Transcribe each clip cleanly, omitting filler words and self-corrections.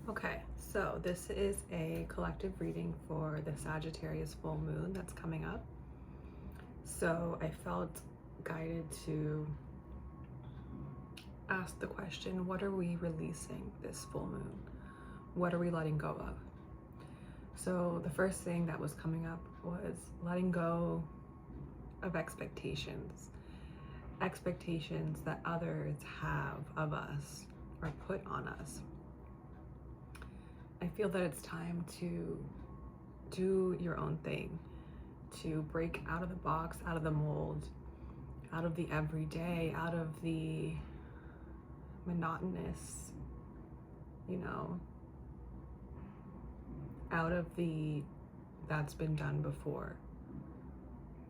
Okay, so this is a collective reading for the Sagittarius full moon that's coming up. So I felt guided to ask the question, what are we releasing this full moon? What are we letting go of? So the first thing that was coming up was letting go of expectations. Expectations that others have of us or put on us. I feel that it's time to do your own thing, to break out of the box, out of the mold, out of the everyday, out of the monotonous, out of the that's been done before.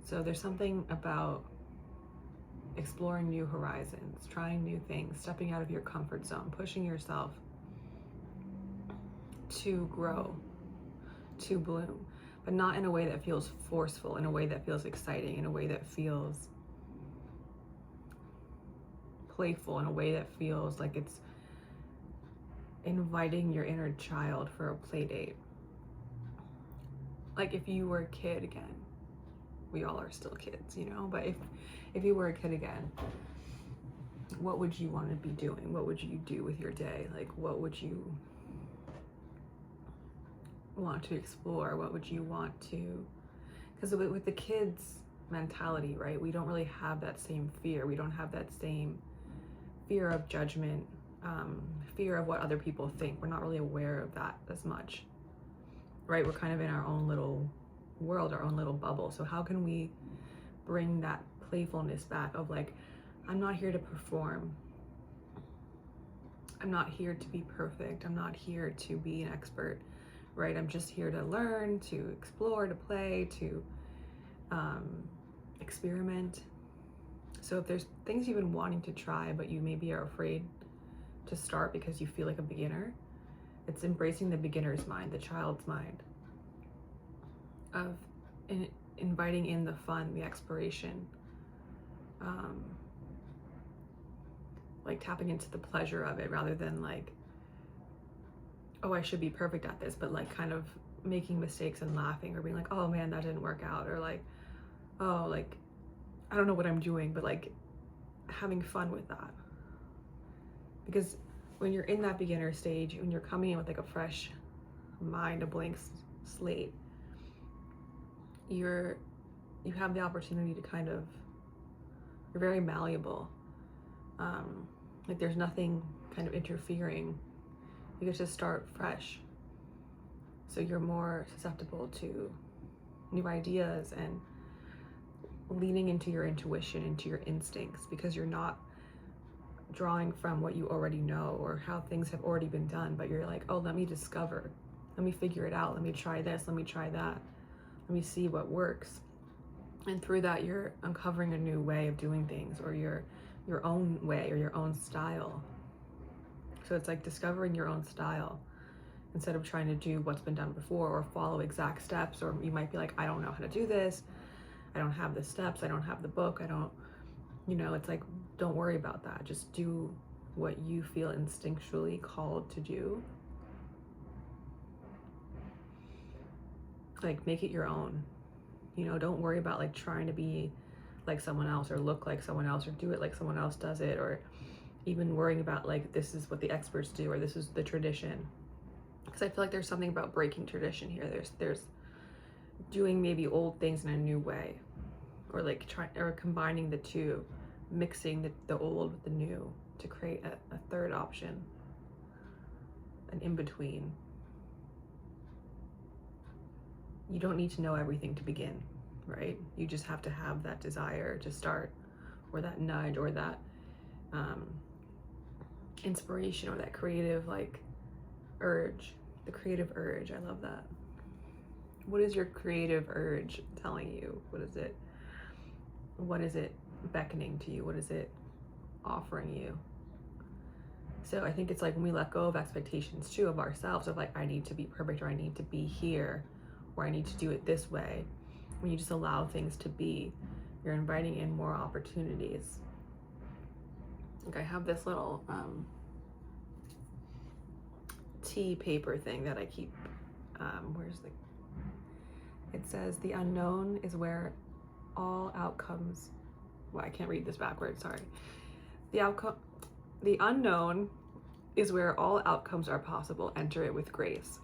So there's something about exploring new horizons, trying new things, stepping out of your comfort zone, pushing yourself to grow, to bloom, but not in a way that feels forceful, in a way that feels exciting, in a way that feels playful, in a way that feels like it's inviting your inner child for a play date. Like if you were a kid again, we all are still kids, but if you were a kid again, what would you want to be doing? What would you do with your day? Like, what would you want to explore? What would you want to, because with the kids mentality, right, we don't really have that same fear. We don't have that same fear of judgment, fear of what other people think. We're not really aware of that as much, right? We're kind of in our own little world, our own little bubble. So how can we bring that playfulness back of like, I'm not here to perform. I'm not here to be perfect. I'm not here to be an expert, right? I'm just here to learn, to explore, to play, to experiment. So if there's things you've been wanting to try, but you maybe are afraid to start because you feel like a beginner, it's embracing the beginner's mind, the child's mind, of inviting in the fun, the exploration, like tapping into the pleasure of it rather than like, oh, I should be perfect at this, but like kind of making mistakes and laughing or being like, oh man, that didn't work out, or like, oh, like, I don't know what I'm doing, but like having fun with that. Because when you're in that beginner stage, when you're coming in with like a fresh mind, a blank slate, you have the opportunity to kind of, you're very malleable. Like there's nothing kind of interfering. You get to start fresh. So you're more susceptible to new ideas and leaning into your intuition, into your instincts, because you're not drawing from what you already know or how things have already been done, but you're like, oh, let me discover, let me figure it out, let me try this, let me try that, let me see what works. And through that, you're uncovering a new way of doing things, or your own way or your own style. So it's like discovering your own style instead of trying to do what's been done before or follow exact steps. Or you might be like, I don't know how to do this, I don't have the steps, I don't have the book, I don't, it's like, don't worry about that. Just do what you feel instinctually called to do. Like make it your own. Don't worry about like trying to be like someone else or look like someone else or do it like someone else does it, or even worrying about like this is what the experts do or this is the tradition. Because I feel like there's something about breaking tradition here. There's doing maybe old things in a new way, or like combining the two, mixing the old with the new to create a third option, an in-between. You don't need to know everything to begin, right? You just have to have that desire to start, or that nudge, or that inspiration, or that creative like urge, the creative urge. I love that. What is your creative urge telling you? What is it beckoning to you? What is it offering you? So I think it's like when we let go of expectations too of ourselves, of like, I need to be perfect, or I need to be here, or I need to do it this way. When you just allow things to be, you're inviting in more opportunities. Like I have this little tea paper thing that I keep, it says the unknown is where all outcomes, well, I can't read this backwards, sorry. The unknown is where all outcomes are possible. Enter it with grace.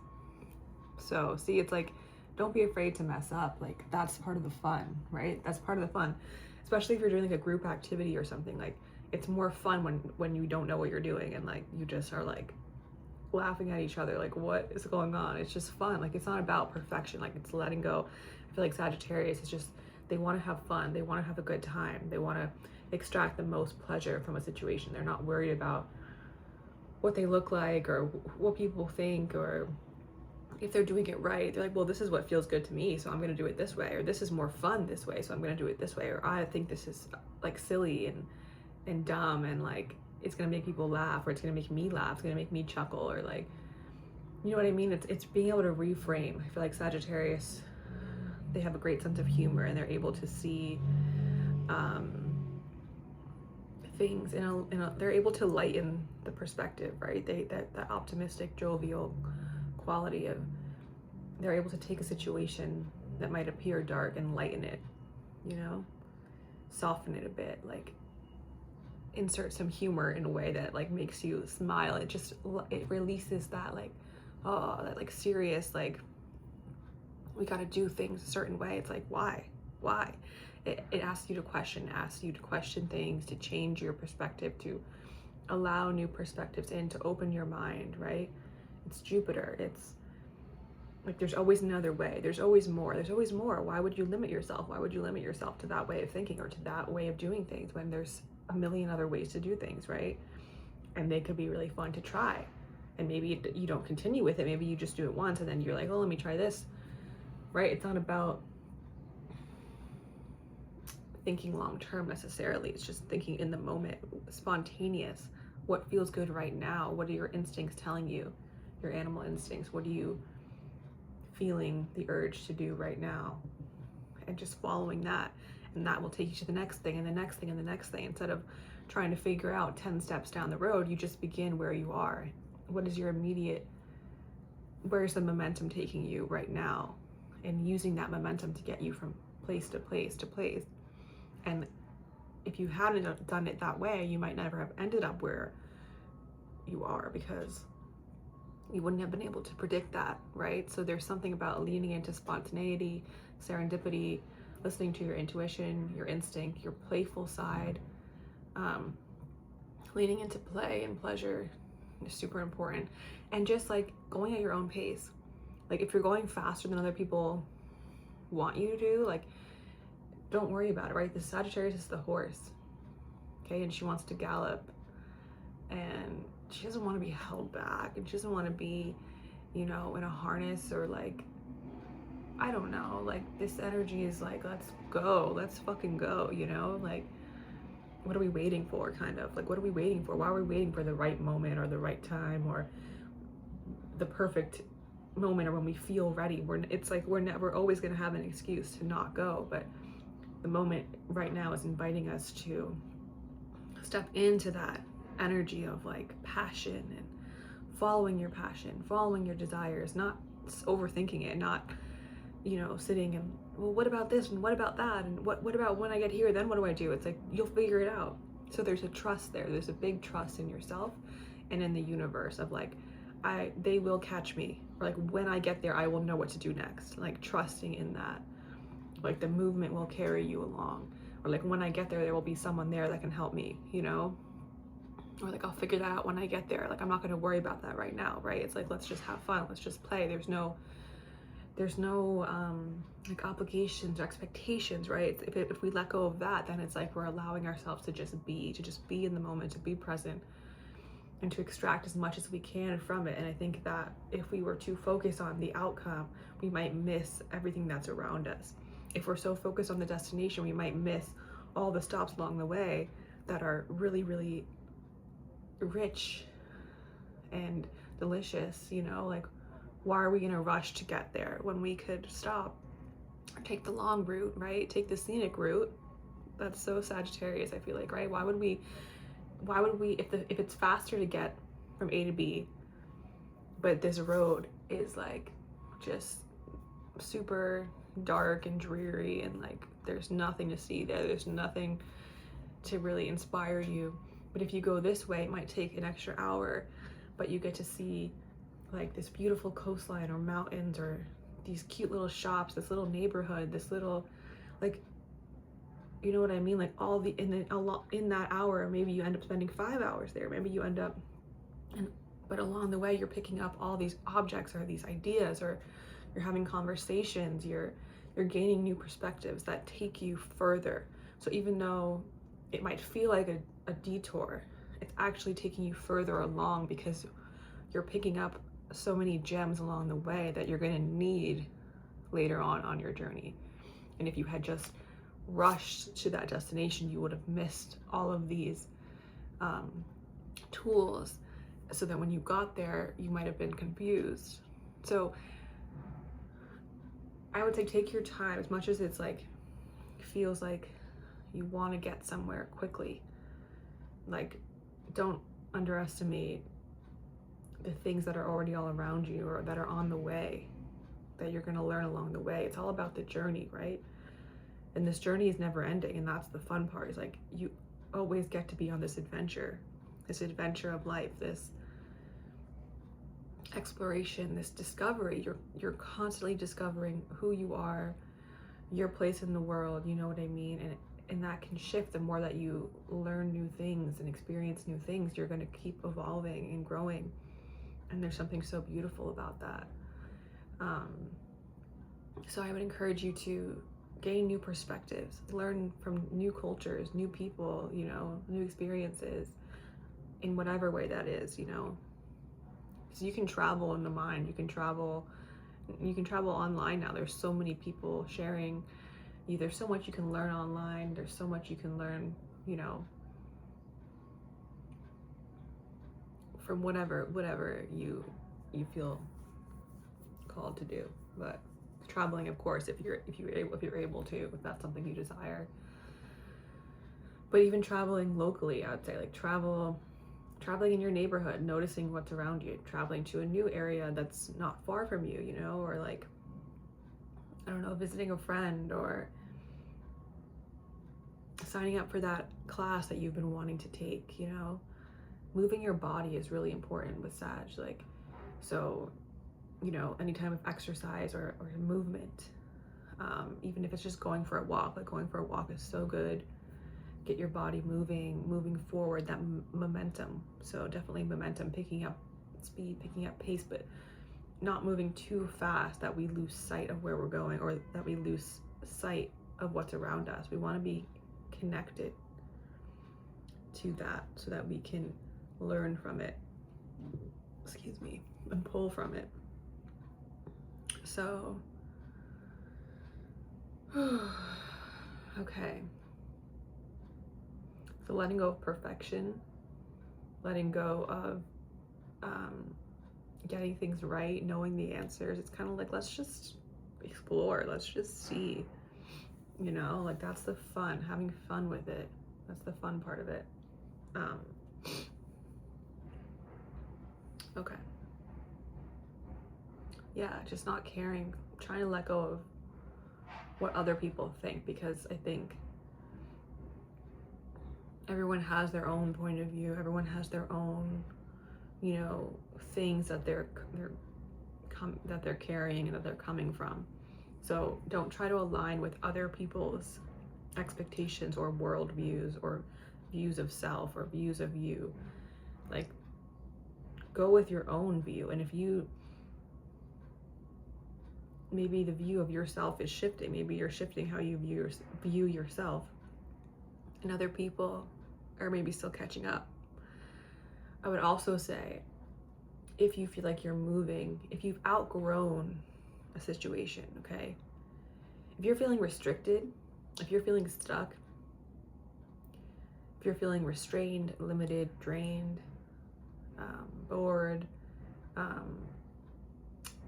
So see, it's like, don't be afraid to mess up. Like, that's part of the fun, right? That's part of the fun, especially if you're doing like a group activity or something. Like, it's more fun when you don't know what you're doing and like you just are like laughing at each other, like what is going on. It's just fun. Like, it's not about perfection, like it's letting go. I feel like Sagittarius is just, they want to have fun, they want to have a good time, they want to extract the most pleasure from a situation. They're not worried about what they look like or what people think or if they're doing it right. They're like, well, this is what feels good to me, so I'm going to do it this way, or this is more fun this way, so I'm going to do it this way, or I think this is like silly and dumb and like it's gonna make people laugh, or it's gonna make me laugh, it's gonna make me chuckle, or like, you know what I mean? It's being able to reframe. I feel like Sagittarius, they have a great sense of humor and they're able to see things they're able to lighten the perspective, right? That optimistic, jovial quality of, they're able to take a situation that might appear dark and lighten it, you know, soften it a bit, like insert some humor in a way that like makes you smile. It releases that like, oh, that like serious, like we got to do things a certain way. It's like, why it asks you to question things, to change your perspective, to allow new perspectives in, to open your mind, right? It's Jupiter. It's like, there's always another way, there's always more. Why would you limit yourself? Why would you limit yourself to that way of thinking or to that way of doing things when there's a million other ways to do things, right? And they could be really fun to try. And maybe you don't continue with it, maybe you just do it once and then you're like, oh, let me try this, right? It's not about thinking long term necessarily, it's just thinking in the moment, spontaneous. What feels good right now? What are your instincts telling you? Your animal instincts. What are you feeling the urge to do right now? And just following that, and that will take you to the next thing and the next thing and the next thing. Instead of trying to figure out 10 steps down the road, you just begin where you are. What is your immediate, where's the momentum taking you right now? And using that momentum to get you from place to place to place. And if you hadn't done it that way, you might never have ended up where you are, because you wouldn't have been able to predict that, right? So there's something about leaning into spontaneity, serendipity, listening to your intuition, your instinct, your playful side, leaning into play and pleasure is super important. And just like going at your own pace. Like if you're going faster than other people want you to do, like don't worry about it, right? The Sagittarius is the horse, okay? And she wants to gallop and she doesn't want to be held back, and she doesn't want to be, you know, in a harness, or like, I don't know, like this energy is like, let's go, let's fucking go, you know? Like, what are we waiting for, kind of? Like, what are we waiting for? Why are we waiting for the right moment or the right time or the perfect moment, or when we feel ready? It's like we're never always going to have an excuse to not go, but the moment right now is inviting us to step into that energy of like passion and following your passion, following your desires, not overthinking it, not, you know, sitting and, well, what about this and what about that, and what about when I get here, then what do I do? It's like, you'll figure it out. So there's a trust there. There's a big trust in yourself and in the universe of like, they will catch me, or like when I get there I will know what to do next. Like trusting in that, like the movement will carry you along, or like when I get there will be someone there that can help me, you know, or like I'll figure that out when I get there. Like I'm not going to worry about that right now, right? It's like, let's just have fun, let's just play. There's no like obligations or expectations, right? If we let go of that, then it's like we're allowing ourselves to just be in the moment, to be present, and to extract as much as we can from it. And I think that if we were to focus on the outcome, we might miss everything that's around us. If we're so focused on the destination, we might miss all the stops along the way that are really, really rich and delicious, you know? Like, why are we gonna rush to get there when we could stop or take the long route, right? Take the scenic route. That's so Sagittarius, I feel like, right? Why would we, if it's faster to get from A to B, but this road is like just super dark and dreary, and like there's nothing to see there, there's nothing to really inspire you. But if you go this way, it might take an extra hour, but you get to see like this beautiful coastline or mountains or these cute little shops, this little neighborhood, this little, like, you know what I mean? Like all the, and then in that hour, maybe you end up spending 5 hours there. Maybe you end up, but along the way, you're picking up all these objects or these ideas, or you're having conversations, you're gaining new perspectives that take you further. So even though it might feel like a detour, it's actually taking you further along, because you're picking up so many gems along the way that you're going to need later on your journey. And if you had just rushed to that destination, you would have missed all of these tools, so that when you got there, you might have been confused. So I would say take your time, as much as it's like, feels like you want to get somewhere quickly. Like, don't underestimate the things that are already all around you, or that are on the way, that you're going to learn along the way. It's all about the journey, right? And this journey is never ending, and that's the fun part, is like you always get to be on this adventure of life, this exploration, this discovery. You're constantly discovering who you are, your place in the world, you know what I mean? And that can shift the more that you learn new things and experience new things. You're going to keep evolving and growing, and there's something so beautiful about that. So I would encourage you to gain new perspectives, learn from new cultures, new people, you know, new experiences, in whatever way that is, you know. So you can travel in the mind, you can travel online now. There's so many people sharing. There's so much you can learn online. There's so much you can learn, you know, from whatever you feel called to do. But traveling, of course, if you're able to, if that's something you desire. But even traveling locally, I would say, like, traveling in your neighborhood, noticing what's around you, traveling to a new area that's not far from you, you know, or like, I don't know, visiting a friend, or signing up for that class that you've been wanting to take, you know. Moving your body is really important with Sag, like, so, you know, any time of exercise or movement, even if it's just going for a walk, like going for a walk is so good. Get your body moving forward, that momentum. So definitely momentum, picking up speed, picking up pace, but not moving too fast that we lose sight of where we're going, or that we lose sight of what's around us. We want to be connected to that, so that we can learn from it, and pull from it. So, okay. So letting go of perfection, letting go of getting things right, knowing the answers. It's kind of like, let's just explore, let's just see, you know, like that's the fun, having fun with it. That's the fun part of it. Okay. Yeah, just not caring, trying to let go of what other people think, because I think everyone has their own point of view. Everyone has their own, you know, things that they're carrying and that they're coming from. So don't try to align with other people's expectations or worldviews or views of self or views of you. Like, go with your own view. And if maybe the view of yourself is shifting, maybe you're shifting how you view yourself, and other people are maybe still catching up. I would also say, if you feel like you're moving, if you've outgrown a situation, okay? If you're feeling restricted, if you're feeling stuck, if you're feeling restrained, limited, drained, bored,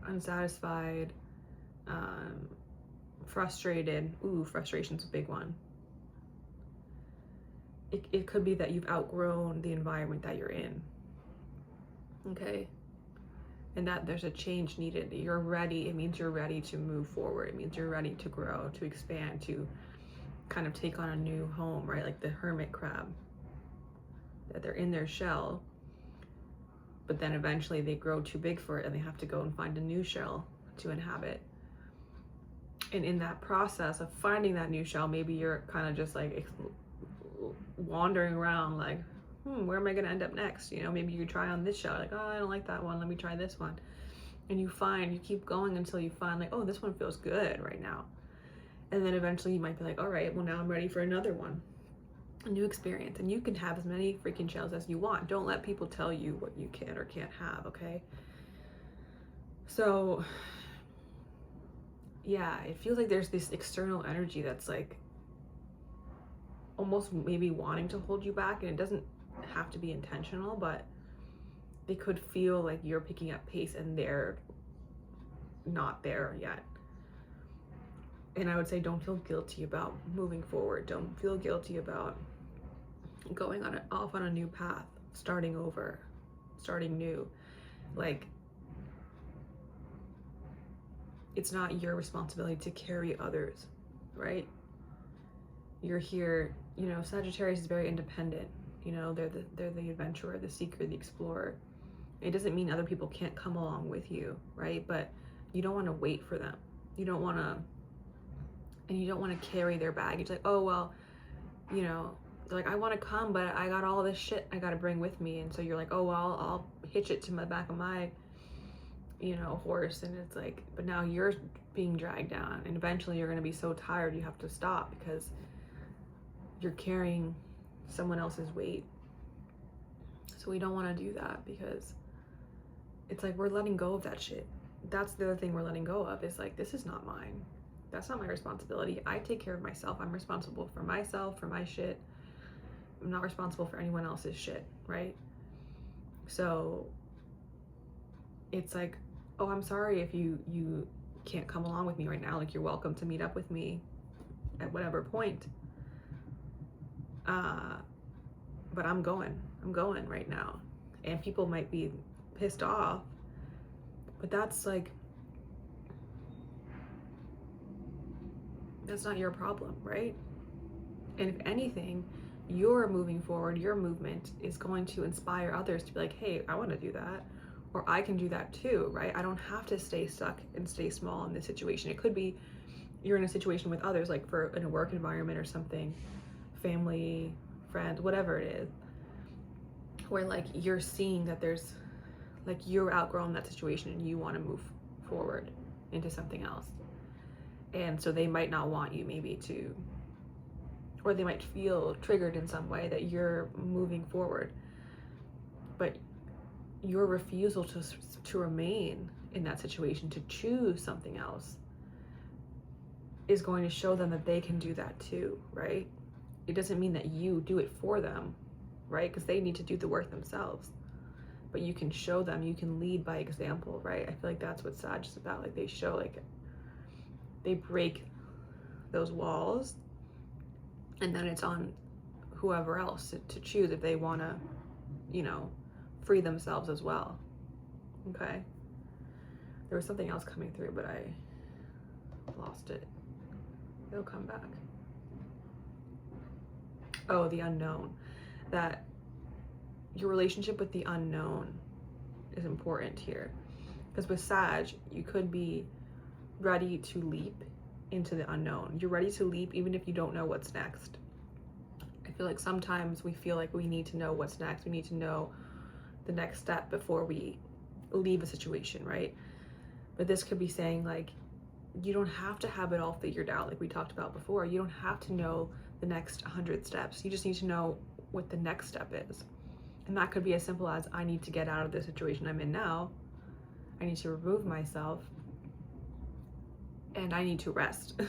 unsatisfied, frustrated. Ooh, frustration's a big one. It could be that you've outgrown the environment that you're in. Okay? and that there's a change needed. You're ready. It means you're ready to move forward. It means you're ready to grow, to expand, to kind of take on a new home, right? Like the hermit crab, that they're in their shell, but then eventually they grow too big for it and they have to go and find a new shell to inhabit. And in that process of finding that new shell, maybe you're kind of just like wandering around like, where am I going to end up next? You know, maybe you try on this shell, like, oh, I don't like that one, let me try this one. And you keep going until you find like, oh, this one feels good right now. And then eventually you might be like, all right, well, now I'm ready for another one, a new experience. And you can have as many freaking shells as you want. Don't let people tell you what you can or can't have, okay? So yeah, it feels like there's this external energy that's like almost maybe wanting to hold you back, and it doesn't have to be intentional, but they could feel like you're picking up pace and they're not there yet. And I would say, don't feel guilty about moving forward. Don't feel guilty about going off on a new path, starting over, starting new. Like, it's not your responsibility to carry others, right? You're here, you know, Sagittarius is very independent. You know, they're the adventurer, the seeker, the explorer. It doesn't mean other people can't come along with you, right? But you don't want to wait for them. You don't want to carry their baggage. Like, oh, well, you know, like, I want to come, but I got all this shit I got to bring with me. And so you're like, oh, well, I'll hitch it to the back of my, you know, horse. And it's like, but now you're being dragged down, and eventually you're going to be so tired you have to stop because you're carrying someone else's weight. So we don't want to do that, because it's like we're letting go of that shit. That's the other thing we're letting go of, is like, this is not mine. That's not my responsibility. I take care of myself. I'm responsible for myself, for my shit. I'm not responsible for anyone else's shit, right? So it's like, oh, I'm sorry if you can't come along with me right now. Like, you're welcome to meet up with me at whatever point. But I'm going right now. And people might be pissed off, but that's like, that's not your problem, right? And if anything, your moving forward, your movement is going to inspire others to be like, hey, I want to do that, or I can do that too, right? I don't have to stay stuck and stay small in this situation. It could be you're in a situation with others, like in a work environment or something, family, friends, whatever it is, where like you're seeing that there's like, you're outgrown that situation and you want to move forward into something else. And so they might not want you maybe to, or they might feel triggered in some way that you're moving forward, but your refusal to remain in that situation, to choose something else, is going to show them that they can do that too, right? It doesn't mean that you do it for them, right? Because they need to do the work themselves. But you can show them, you can lead by example, right? I feel like that's what Sag is about. Like, they show, like, they break those walls, and then it's on whoever else to choose if they want to, you know, free themselves as well. Okay? There was something else coming through, but I lost it. It'll come back. Oh, the unknown. That your relationship with the unknown is important here. Because with Sag, you could be ready to leap into the unknown. You're ready to leap even if you don't know what's next. I feel like sometimes we feel like we need to know what's next. We need to know the next step before we leave a situation, right? But this could be saying, like, you don't have to have it all figured out, like we talked about before. You don't have to know the next 100 steps. You just need to know what the next step is. And that could be as simple as, I need to get out of the situation I'm in now. I need to remove myself. And I need to rest.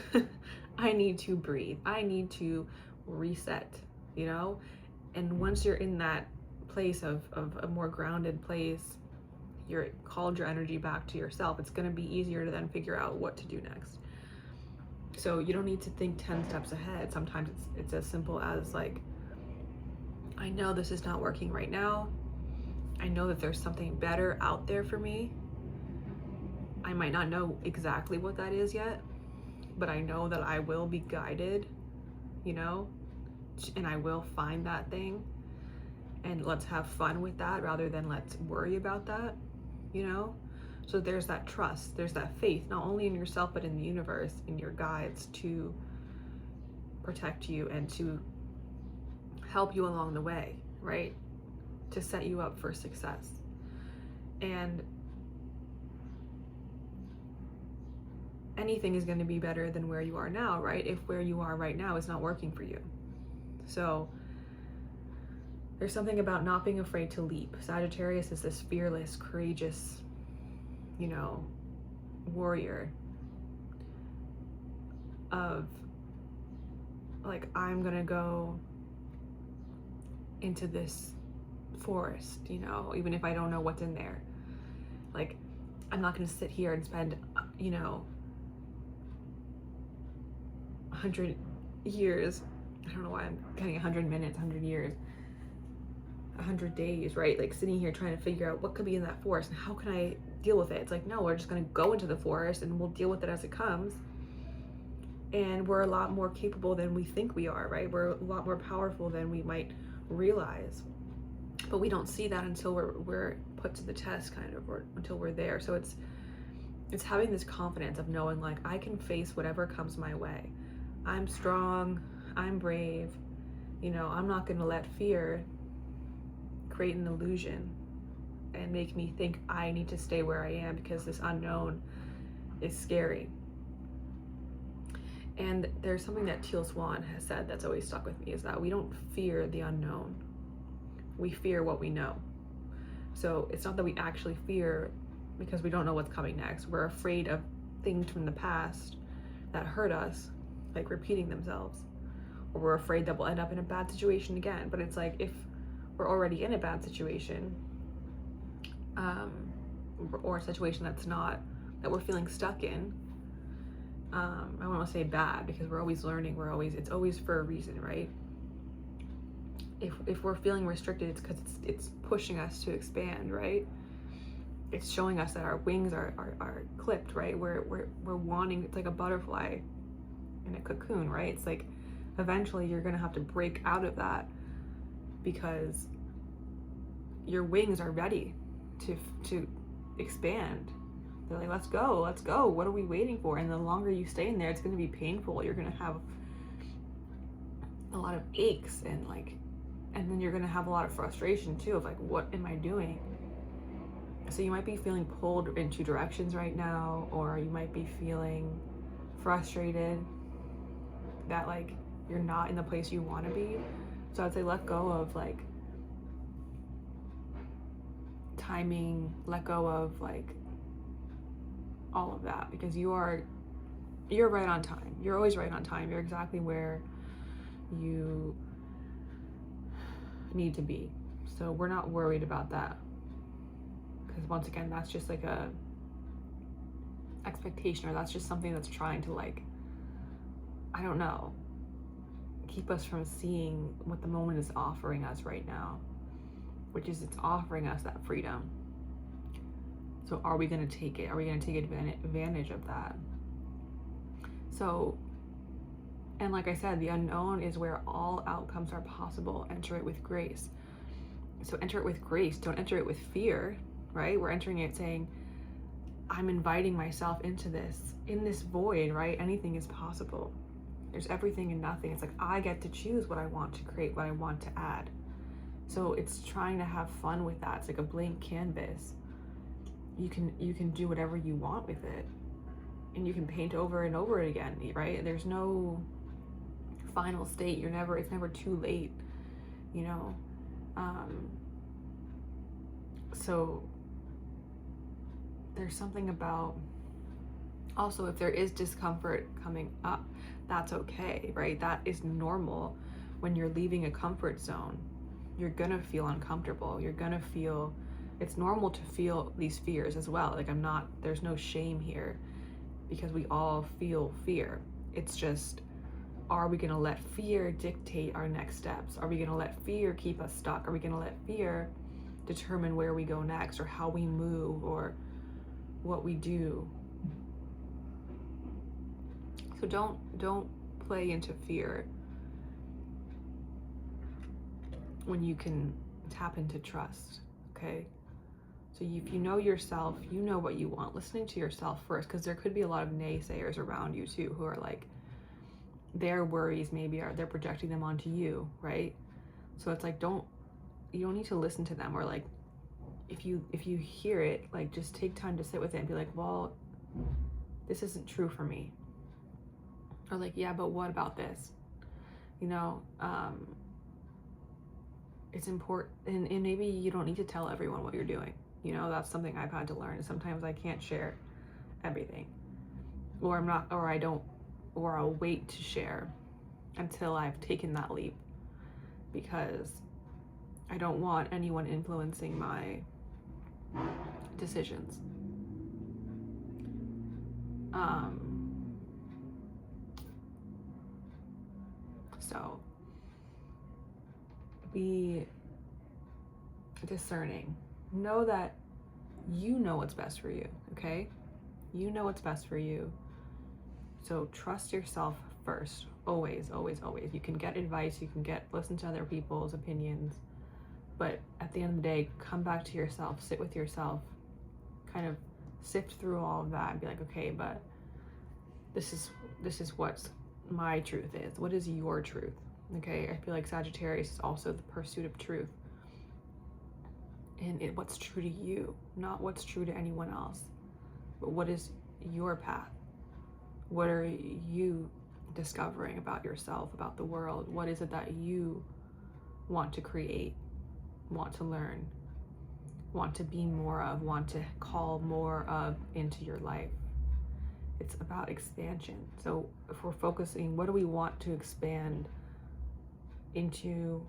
I need to breathe. I need to reset, you know? And once you're in that place of a more grounded place, you're called your energy back to yourself, it's going to be easier to then figure out what to do next. So you don't need to think 10 steps ahead. Sometimes it's as simple as, like, I know this is not working right now. I know that there's something better out there for me. I might not know exactly what that is yet, but I know that I will be guided, you know, and I will find that thing, and let's have fun with that rather than let's worry about that, you know? So there's that trust, there's that faith, not only in yourself, but in the universe, in your guides to protect you and to help you along the way, right? To set you up for success. And anything is going to be better than where you are now, right? If where you are right now is not working for you. So there's something about not being afraid to leap. Sagittarius is this fearless, courageous, you know, warrior of like, I'm gonna go into this forest, you know, even if I don't know what's in there. Like, I'm not gonna sit here and spend, you know, 100 years, I don't know why I'm getting 100 minutes, 100 years, 100 days, right? Like sitting here trying to figure out what could be in that forest and how can I deal with it. It's like, no, we're just going to go into the forest and we'll deal with it as it comes. And we're a lot more capable than we think we are, right? We're a lot more powerful than we might realize, but we don't see that until we're put to the test, kind of, or until we're there. So it's having this confidence of knowing, like, I can face whatever comes my way. I'm strong, I'm brave, you know, I'm not going to let fear create an illusion and make me think I need to stay where I am because this unknown is scary. And there's something that Teal Swan has said that's always stuck with me, is that we don't fear the unknown. We fear what we know. So it's not that we actually fear because we don't know what's coming next. We're afraid of things from the past that hurt us, like repeating themselves. Or we're afraid that we'll end up in a bad situation again. But it's like, if we're already in a bad situation, or a situation that's not, that we're feeling stuck in, I don't want to say bad, because we're always learning, it's always for a reason, right? If we're feeling restricted, it's because it's pushing us to expand, right? It's showing us that our wings are clipped, right? We're wanting, it's like a butterfly in a cocoon, right? It's like eventually you're gonna have to break out of that because your wings are ready to expand. They're like, let's go, what are we waiting for? And the longer you stay in there, it's going to be painful. You're going to have a lot of aches and then you're going to have a lot of frustration too, of like, what am I doing? So you might be feeling pulled in two directions right now, or you might be feeling frustrated that like you're not in the place you want to be. So I'd say let go of like timing, let go of like all of that, because you're right on time. You're always right on time. You're exactly where you need to be. So we're not worried about that, because once again, that's just like a expectation, or that's just something that's trying to, like, I don't know, keep us from seeing what the moment is offering us right now, which is it's offering us that freedom. So are we going to take it? Are we going to take advantage of that? So, and like I said, the unknown is where all outcomes are possible. Enter it with grace. So enter it with grace. Don't enter it with fear, right? We're entering it saying, I'm inviting myself into this, in this void, right? Anything is possible. There's everything and nothing. It's like, I get to choose what I want to create, what I want to add. So it's trying to have fun with that. It's like a blank canvas. You can do whatever you want with it, and you can paint over and over again, right? There's no final state. It's never too late, you know? So there's something about, also, if there is discomfort coming up, that's okay, right? That is normal. When you're leaving a comfort zone, you're gonna feel uncomfortable. You're gonna feel, it's normal to feel these fears as well. Like, there's no shame here, because we all feel fear. It's just, are we gonna let fear dictate our next steps? Are we gonna let fear keep us stuck? Are we gonna let fear determine where we go next, or how we move, or what we do? So don't play into fear when you can tap into trust, okay? So if you know yourself, you know what you want. Listening to yourself first, because there could be a lot of naysayers around you too, who are like, their worries maybe they're projecting them onto you, right? So it's like, you don't need to listen to them, or like, if you hear it, like, just take time to sit with it and be like, well, this isn't true for me. Or like, yeah, but what about this? You know, it's important, and maybe you don't need to tell everyone what you're doing. You know, that's something I've had to learn. Sometimes I can't share everything, or I'll wait to share until I've taken that leap, because I don't want anyone influencing my decisions. So be discerning. Know that you know what's best for you, okay? You know what's best for you. So trust yourself first, always, always, always. You can get advice, you can listen to other people's opinions, but at the end of the day, come back to yourself, sit with yourself, kind of sift through all of that and be like, okay, but this is what my truth is. What is your truth? Okay, I feel like Sagittarius is also the pursuit of truth. And what's true to you, not what's true to anyone else, but what is your path? What are you discovering about yourself, about the world? What is it that you want to create, want to learn, want to be more of, want to call more of into your life? It's about expansion. So if we're focusing, what do we want to expand into?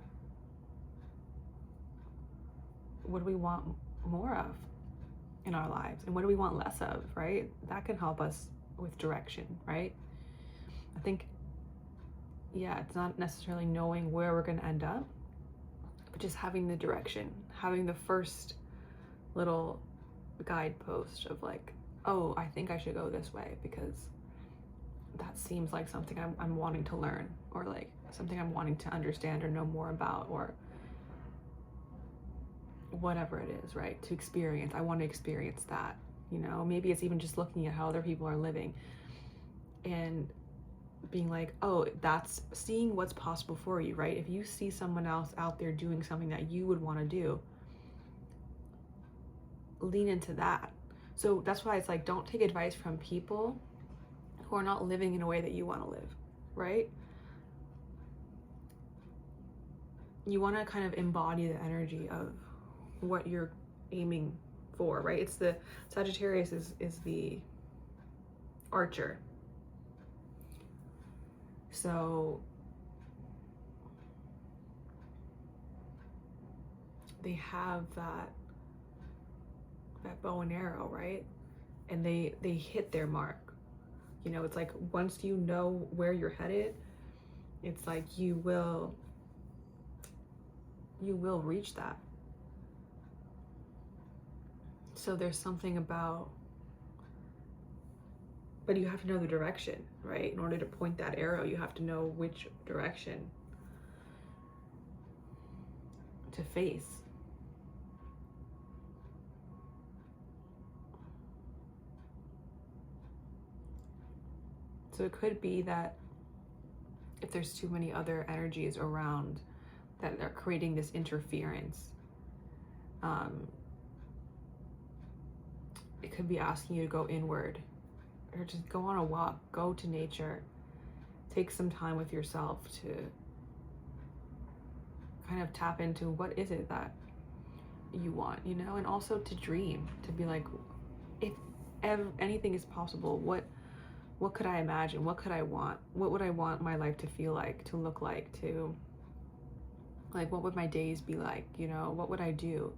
What do we want more of in our lives? And what do we want less of, right? That can help us with direction, right? I think, yeah, it's not necessarily knowing where we're going to end up, but just having the direction, having the first little guidepost of like, oh, I think I should go this way because that seems like something I'm wanting to learn, or like something I'm wanting to understand or know more about, or whatever it is, right? To experience. I want to experience that, you know? Maybe it's even just looking at how other people are living and being like, oh, that's seeing what's possible for you, right? If you see someone else out there doing something that you would want to do, lean into that. So that's why it's like, don't take advice from people who are not living in a way that you want to live, right? You want to kind of embody the energy of what you're aiming for, right? It's the Sagittarius is the archer. So they have that bow and arrow, right? And they hit their mark. You know, it's like once you know where you're headed, it's like you will reach that. So there's something about, but you have to know the direction, right? In order to point that arrow, you have to know which direction to face. So it could be that if there's too many other energies around that are creating this interference, it could be asking you to go inward, or just go on a walk, go to nature, take some time with yourself to kind of tap into what is it that you want, you know? And also to dream, to be like, if anything is possible, what could I imagine? What could I want? What would I want my life to feel like, to look like, to like, what would my days be like? You know, what would I do?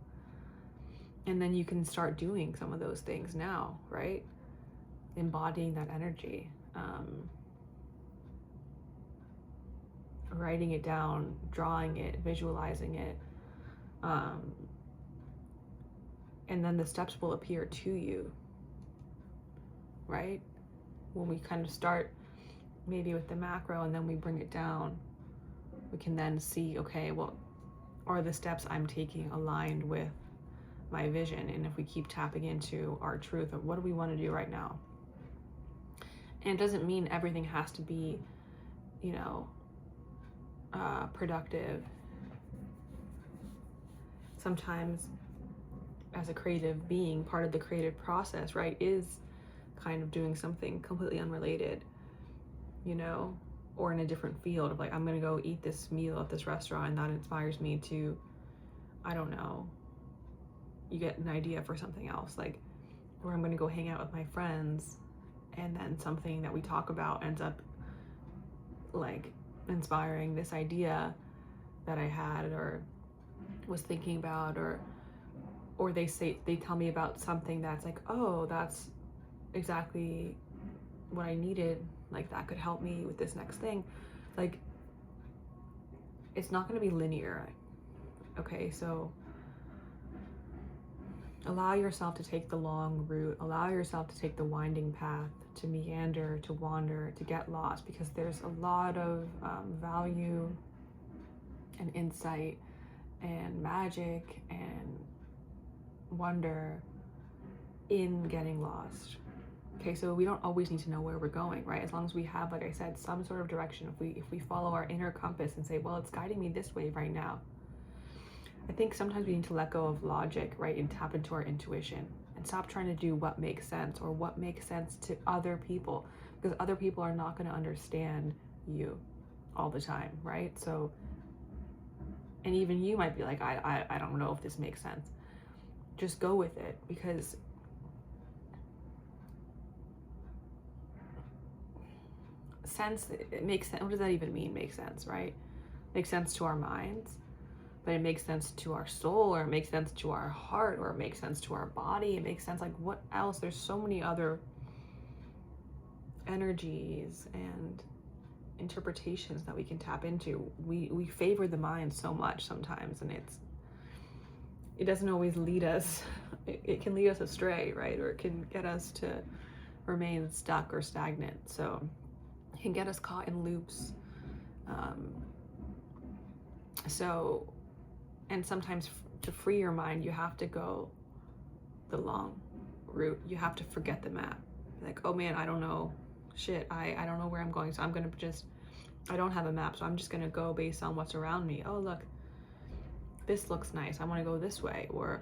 And then you can start doing some of those things now, right? Embodying that energy, writing it down, drawing it, visualizing it, and then the steps will appear to you, right? When we kind of start maybe with the macro, and then we bring it down, we can then see, okay, well, are the steps I'm taking aligned with my vision? And if we keep tapping into our truth of what do we want to do right now? And it doesn't mean everything has to be, you know, productive. Sometimes as a creative being, part of the creative process, right, is kind of doing something completely unrelated, you know, or in a different field of like, I'm gonna go eat this meal at this restaurant and that inspires me to, I don't know, you get an idea for something else, like, or I'm gonna go hang out with my friends, and then something that we talk about ends up like inspiring this idea that I had or was thinking about, or they tell me about something that's like, oh, that's exactly what I needed, like that could help me with this next thing. Like, it's not going to be linear. Okay, so allow yourself to take the long route, allow yourself to take the winding path, to meander, to wander, to get lost, because there's a lot of value and insight and magic and wonder in getting lost. Okay, so we don't always need to know where we're going, right? As long as we have, like I said, some sort of direction. If we follow our inner compass and say, well, it's guiding me this way right now. I think sometimes we need to let go of logic, right, and tap into our intuition and stop trying to do what makes sense or what makes sense to other people, because other people are not going to understand you all the time, right? So, and even you might be like, I don't know if this makes sense. Just go with it, because sense, it makes sense. What does that even mean, make sense, right? Makes sense to our minds, but it makes sense to our soul, or it makes sense to our heart, or it makes sense to our body. It makes sense, like, what else? There's so many other energies and interpretations that we can tap into. We favor the mind so much sometimes, and it doesn't always lead us. It can lead us astray, right? Or it can get us to remain stuck or stagnant. So it can get us caught in loops. And sometimes to free your mind, you have to go the long route. You have to forget the map. Like, oh man, I don't know shit. I don't know where I'm going. So I'm going to I don't have a map. So I'm just going to go based on what's around me. Oh, look, this looks nice. I want to go this way. Or,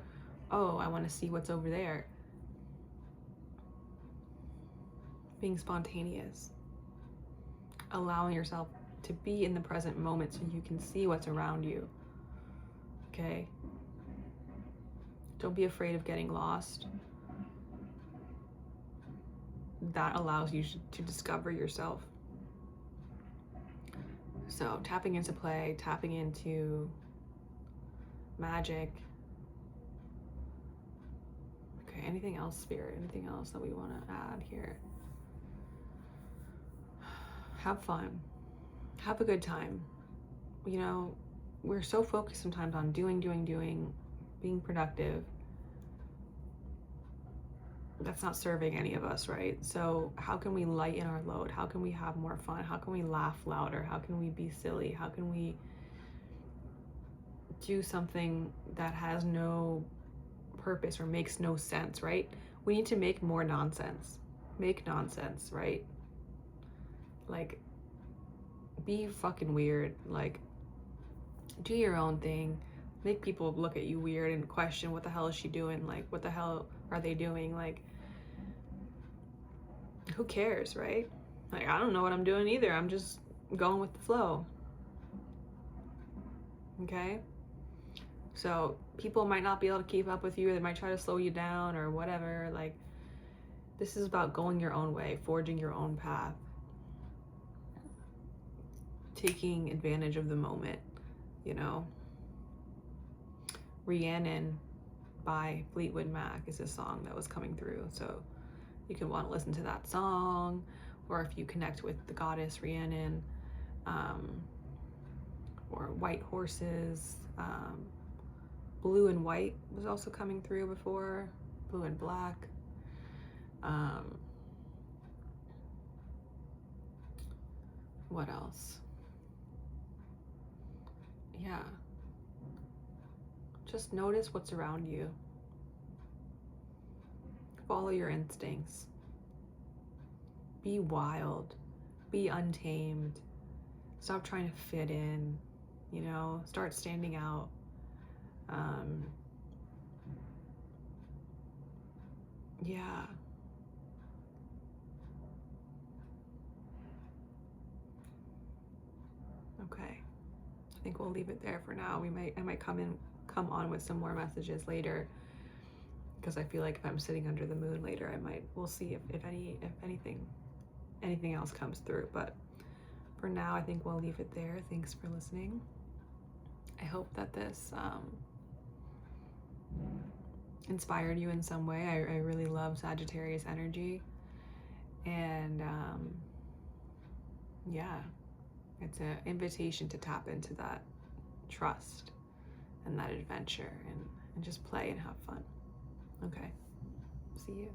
oh, I want to see what's over there. Being spontaneous. Allowing yourself to be in the present moment so you can see what's around you. Okay? Don't be afraid of getting lost. That allows you to discover yourself. So tapping into play, tapping into magic. Okay, anything else, Spirit? Anything else that we want to add here? Have fun. Have a good time. You know, we're so focused sometimes on doing, being productive. That's not serving any of us, right? So how can we lighten our load? How can we have more fun? How can we laugh louder? How can we be silly? How can we do something that has no purpose or makes no sense, right? We need to make more nonsense. Make nonsense, right? Like, be fucking weird. Like, do your own thing. Make people look at you weird and question, what the hell is she doing? Like, what the hell are they doing? Like, who cares, right? Like, I don't know what I'm doing either. I'm just going with the flow. Okay? So people might not be able to keep up with you, or they might try to slow you down or whatever. Like, this is about going your own way, forging your own path, taking advantage of the moment, you know. Rhiannon by Fleetwood Mac is a song that was coming through, so you can want to listen to that song, or if you connect with the goddess Rhiannon, or White Horses. Blue and White was also coming through before, Blue and Black. What else? Yeah. Just notice what's around you. Follow your instincts. Be wild. Be untamed. Stop trying to fit in, you know, start standing out. Yeah. Okay. I think we'll leave it there for now. I might come on with some more messages later, because I feel like if I'm sitting under the moon later, we'll see if anything else comes through. But for now, I think we'll leave it there. Thanks for listening. I hope that this inspired you in some way. I really love Sagittarius energy, and yeah, it's an invitation to tap into that trust and that adventure, and just play and have fun. Okay, see you.